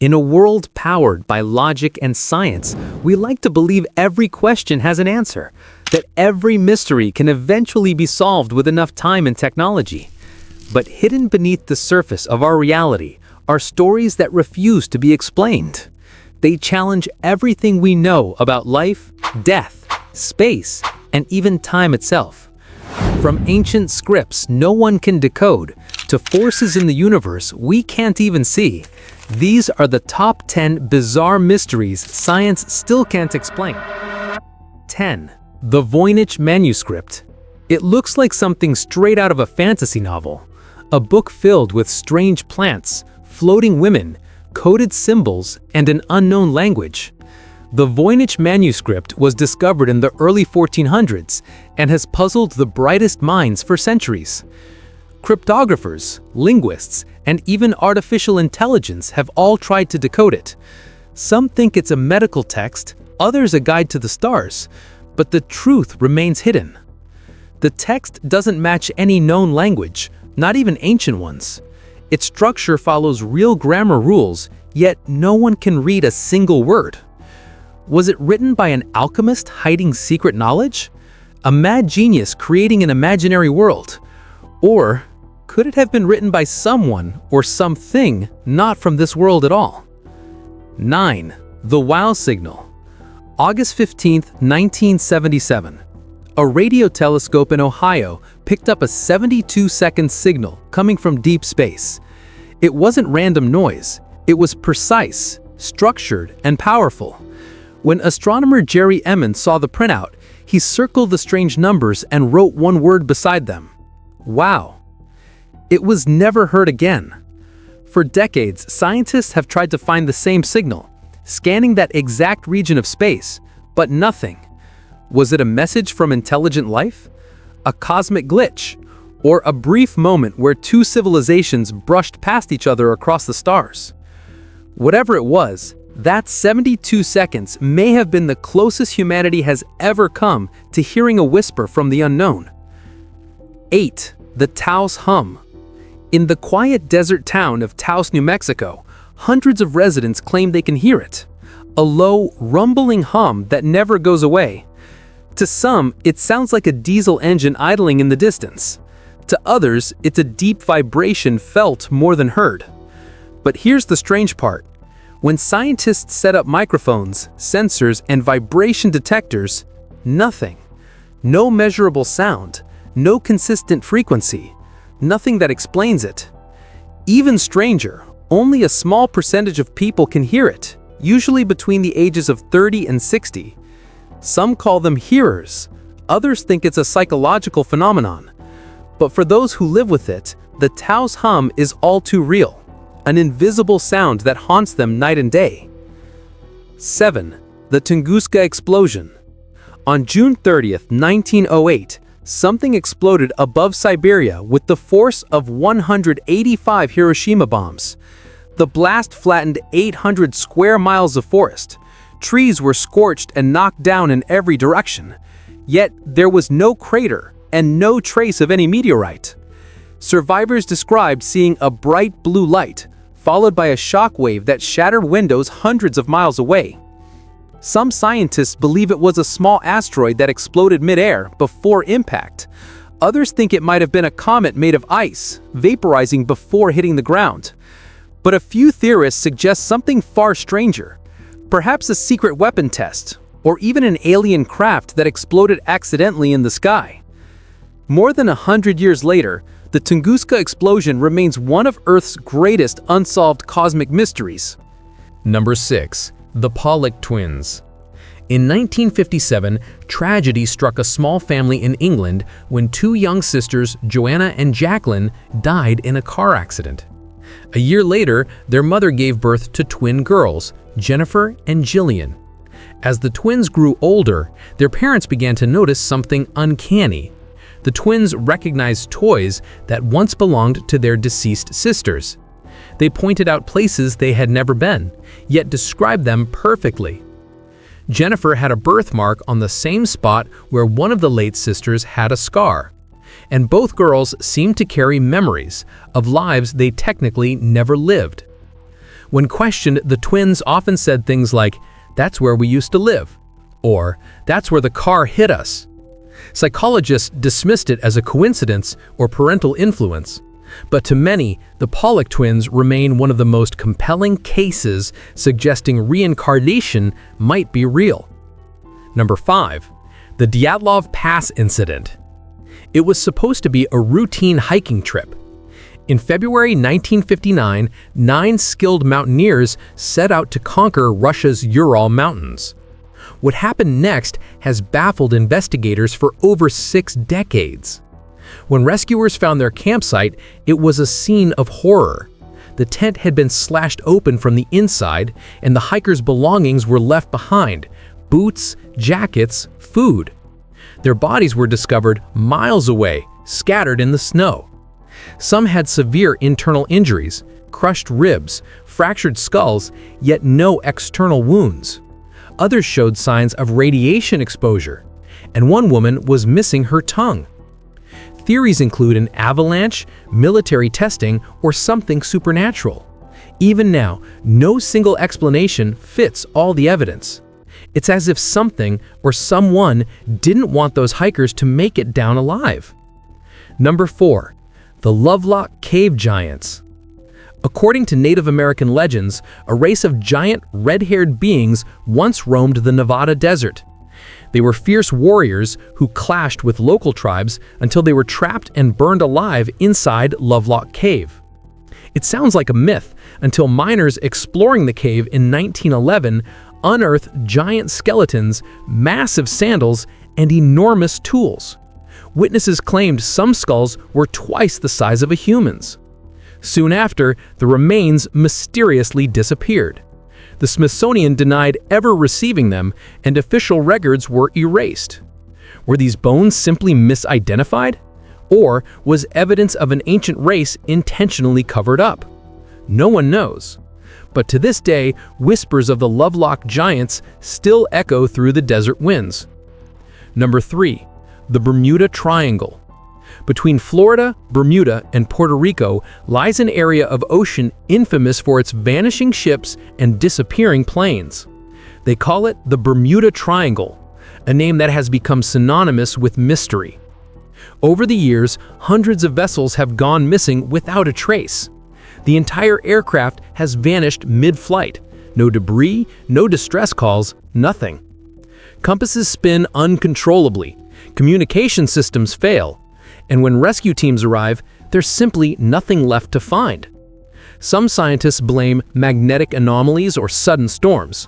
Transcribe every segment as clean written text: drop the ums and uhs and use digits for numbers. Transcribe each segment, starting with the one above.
In a world powered by logic and science, we like to believe every question has an answer, that every mystery can eventually be solved with enough time and technology. But hidden beneath the surface of our reality are stories that refuse to be explained. They challenge everything we know about life, death, space, and even time itself. From ancient scripts no one can decode to forces in the universe we can't even see, these are the top 10 bizarre mysteries science still can't explain. 10. The Voynich Manuscript. It looks like something straight out of a fantasy novel. A book filled with strange plants, floating women, coded symbols, and an unknown language. The Voynich manuscript was discovered in the early 1400s and has puzzled the brightest minds for centuries. Cryptographers, linguists, and even artificial intelligence have all tried to decode it. Some think it's a medical text, others a guide to the stars, but the truth remains hidden. The text doesn't match any known language, not even ancient ones. Its structure follows real grammar rules, yet no one can read a single word. Was it written by an alchemist hiding secret knowledge? A mad genius creating an imaginary world? Or could it have been written by someone or something not from this world at all? 9. The Wow Signal. August 15, 1977. A radio telescope in Ohio picked up a 72-second signal coming from deep space. It wasn't random noise. It was precise, structured, and powerful. When astronomer Jerry Emmons saw the printout, he circled the strange numbers and wrote one word beside them: wow. It was never heard again. For decades, scientists have tried to find the same signal, scanning that exact region of space, but nothing. Was it a message from intelligent life? A cosmic glitch? Or a brief moment where two civilizations brushed past each other across the stars? Whatever it was, that 72 seconds may have been the closest humanity has ever come to hearing a whisper from the unknown. 8. The Taos Hum. In the quiet desert town of Taos, New Mexico, hundreds of residents claim they can hear it. A low, rumbling hum that never goes away. To some, it sounds like a diesel engine idling in the distance. To others, it's a deep vibration felt more than heard. But here's the strange part. When scientists set up microphones, sensors, and vibration detectors, nothing. No measurable sound, no consistent frequency, nothing that explains it. Even stranger, only a small percentage of people can hear it, usually between the ages of 30 and 60. Some call them hearers, others think it's a psychological phenomenon. But for those who live with it, the Taos hum is all too real, an invisible sound that haunts them night and day. 7. The Tunguska Explosion. On June 30th, 1908, something exploded above Siberia with the force of 185 Hiroshima bombs. The blast flattened 800 square miles of forest. Trees were scorched and knocked down in every direction. Yet there was no crater and no trace of any meteorite. Survivors described seeing a bright blue light, followed by a shockwave that shattered windows hundreds of miles away. Some scientists believe it was a small asteroid that exploded mid-air before impact. Others think it might have been a comet made of ice, vaporizing before hitting the ground. But a few theorists suggest something far stranger. Perhaps a secret weapon test, or even an alien craft that exploded accidentally in the sky. More than 100 years later, the Tunguska explosion remains one of Earth's greatest unsolved cosmic mysteries. Number 6. The Pollock Twins. In 1957, tragedy struck a small family in England when two young sisters, Joanna and Jacqueline, died in a car accident. A year later, their mother gave birth to twin girls, Jennifer and Jillian. As the twins grew older, their parents began to notice something uncanny. The twins recognized toys that once belonged to their deceased sisters. They pointed out places they had never been, yet described them perfectly. Jennifer had a birthmark on the same spot where one of the late sisters had a scar, and both girls seemed to carry memories of lives they technically never lived. When questioned, the twins often said things like, "That's where we used to live," or "That's where the car hit us." Psychologists dismissed it as a coincidence or parental influence, but to many, the Pollock twins remain one of the most compelling cases suggesting reincarnation might be real. Number 5. The Dyatlov Pass Incident. It was supposed to be a routine hiking trip. In February 1959, 9 skilled mountaineers set out to conquer Russia's Ural Mountains. What happened next has baffled investigators for over 6 decades. When rescuers found their campsite, it was a scene of horror. The tent had been slashed open from the inside, and the hikers' belongings were left behind: boots, jackets, food. Their bodies were discovered miles away, scattered in the snow. Some had severe internal injuries, crushed ribs, fractured skulls, yet no external wounds. Others showed signs of radiation exposure, and one woman was missing her tongue. Theories include an avalanche, military testing, or something supernatural. Even now, no single explanation fits all the evidence. It's as if something or someone didn't want those hikers to make it down alive. Number 4. The Lovelock Cave Giants. According to Native American legends, a race of giant red-haired beings once roamed the Nevada desert. They were fierce warriors who clashed with local tribes until they were trapped and burned alive inside Lovelock Cave. It sounds like a myth until miners exploring the cave in 1911 unearthed giant skeletons, massive sandals, and enormous tools. Witnesses claimed some skulls were twice the size of a human's. Soon after, the remains mysteriously disappeared. The Smithsonian denied ever receiving them, and official records were erased. Were these bones simply misidentified? Or was evidence of an ancient race intentionally covered up? No one knows. But to this day, whispers of the Lovelock Giants still echo through the desert winds. Number 3. The Bermuda Triangle. Between Florida, Bermuda, and Puerto Rico lies an area of ocean infamous for its vanishing ships and disappearing planes. They call it the Bermuda Triangle, a name that has become synonymous with mystery. Over the years, hundreds of vessels have gone missing without a trace. The entire aircraft has vanished mid-flight. No debris, no distress calls, nothing. Compasses spin uncontrollably. Communication systems fail. And when rescue teams arrive, there's simply nothing left to find. Some scientists blame magnetic anomalies or sudden storms.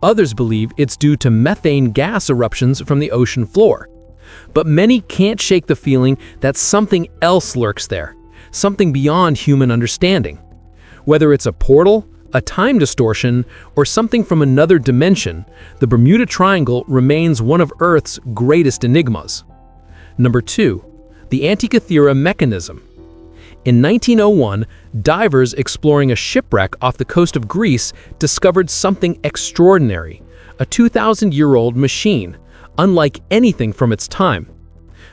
Others believe it's due to methane gas eruptions from the ocean floor. But many can't shake the feeling that something else lurks there, something beyond human understanding. Whether it's a portal, a time distortion, or something from another dimension, the Bermuda Triangle remains one of Earth's greatest enigmas. Number 2. The Antikythera Mechanism. In 1901, divers exploring a shipwreck off the coast of Greece discovered something extraordinary, a 2,000-year-old machine, unlike anything from its time.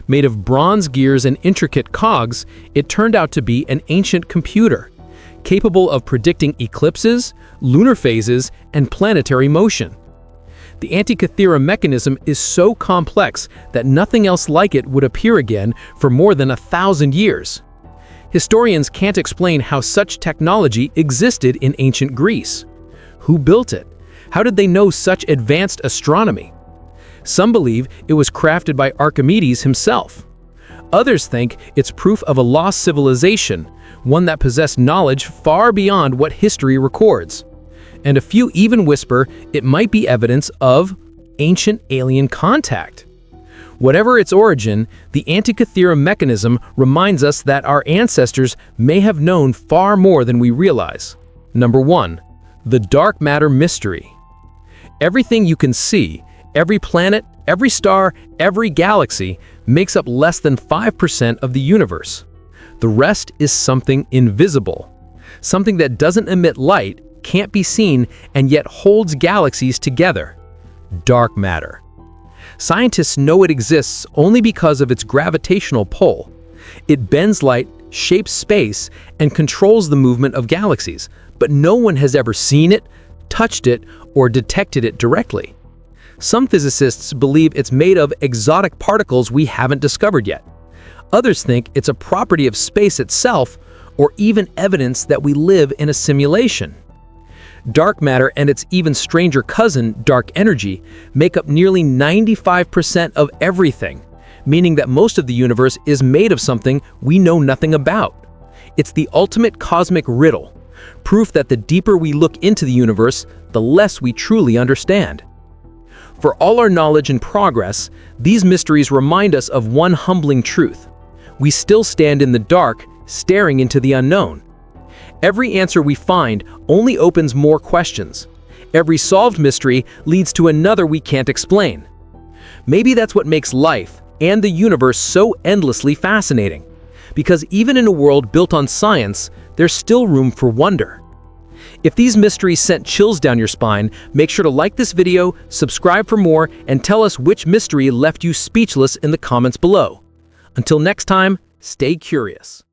Made of bronze gears and intricate cogs, it turned out to be an ancient computer, capable of predicting eclipses, lunar phases, and planetary motion. The Antikythera mechanism is so complex that nothing else like it would appear again for more than 1,000 years. Historians can't explain how such technology existed in ancient Greece. Who built it? How did they know such advanced astronomy? Some believe it was crafted by Archimedes himself. Others think it's proof of a lost civilization, one that possessed knowledge far beyond what history records. And a few even whisper it might be evidence of ancient alien contact. Whatever its origin, the Antikythera mechanism reminds us that our ancestors may have known far more than we realize. Number 1. The dark matter mystery. Everything you can see, every planet, every star, every galaxy, makes up less than 5% of the universe. The rest is something invisible, something that doesn't emit light, can't be seen, and yet holds galaxies together. Dark matter. Scientists know it exists only because of its gravitational pull. It bends light, shapes space, and controls the movement of galaxies, but no one has ever seen it, touched it, or detected it directly. Some physicists believe it's made of exotic particles we haven't discovered yet. Others think it's a property of space itself, or even evidence that we live in a simulation. Dark matter and its even stranger cousin, dark energy, make up nearly 95% of everything, meaning that most of the universe is made of something we know nothing about. It's the ultimate cosmic riddle, proof that the deeper we look into the universe, the less we truly understand. For all our knowledge and progress, these mysteries remind us of one humbling truth. We still stand in the dark, staring into the unknown. Every answer we find only opens more questions. Every solved mystery leads to another we can't explain. Maybe that's what makes life and the universe so endlessly fascinating. Because even in a world built on science, there's still room for wonder. If these mysteries sent chills down your spine, make sure to like this video, subscribe for more, and tell us which mystery left you speechless in the comments below. Until next time, stay curious.